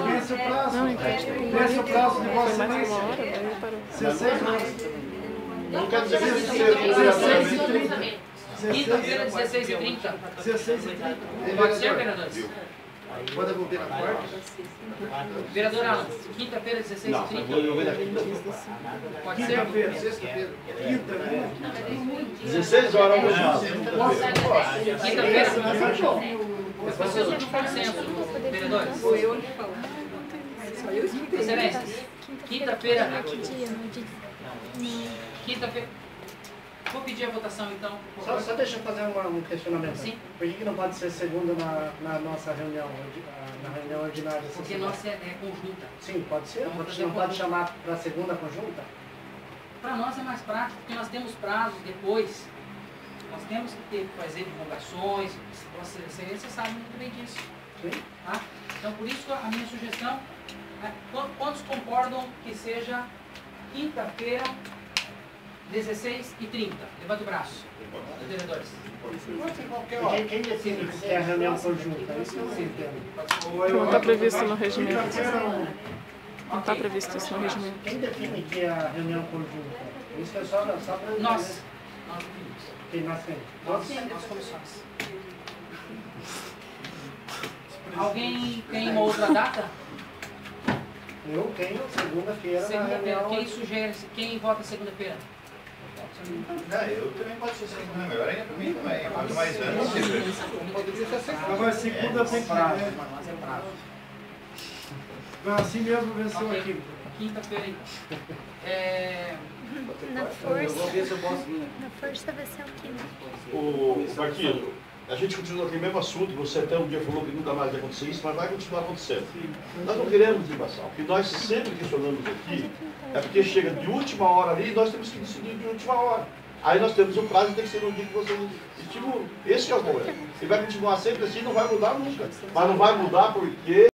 Vence o prazo. Vence o prazo de vossa excelência. 16 horas. Não quer dizer que 16 e 30. Quinta-feira, 16h30. 16h30. Pode ser, vereadores? Pode devolver na quarta? Vereador Alan, quinta-feira, 16h30. Pode ser? Quinta-feira, sexta-feira. Quinta, né? 16 horas Quinta-feira. As pessoas não têm consenso, vereadores. Excelências, quinta-feira. Quinta-feira. Vou pedir a votação então. Só deixa eu fazer um questionamento. Sim. Por que não pode ser segunda na nossa reunião, na reunião ordinária? Porque nossa é conjunta. Sim, pode ser. Então, Você não pode chamar para segunda conjunta? Para nós é mais prático, porque nós temos prazos depois. Nós temos que fazer divulgações. Vossa Excelência sabe muito bem disso. Sim. Tá? Então, por isso, a minha sugestão é, quantos concordam que seja quinta-feira, 16h30? Levanta o braço, os vereadores. Quem define que é a reunião conjunta? Isso eu não entendo. Não está previsto no regimento. Não está previsto isso no regimento. Quem define que é a reunião conjunta? Isso é só para Nós definimos. Quem nós temos? Nós comissões. Alguém tem uma outra data? Eu tenho segunda-feira na Segunda-feira. reunião. Quem sugere? Quem vota segunda-feira? eu também pode ser segunda, melhor ainda para mim também. Quanto mais anos, Agora, segunda tem prazo. Mas é prazo. Assim mesmo venceu Ok. aqui. Quinta-feira então. Na força vai ser o quê, né? O Marquinhos, a gente continua aquele mesmo assunto, você até um dia falou que nunca mais vai acontecer isso, mas vai continuar acontecendo. Nós não queremos embaçar. O que nós sempre questionamos aqui é porque chega de última hora ali e nós temos que decidir de última hora. Aí nós temos o prazo e tem que ser no dia que vocês estimulam. Esse é o problema. E vai continuar sempre assim, não vai mudar nunca. Mas não vai mudar porque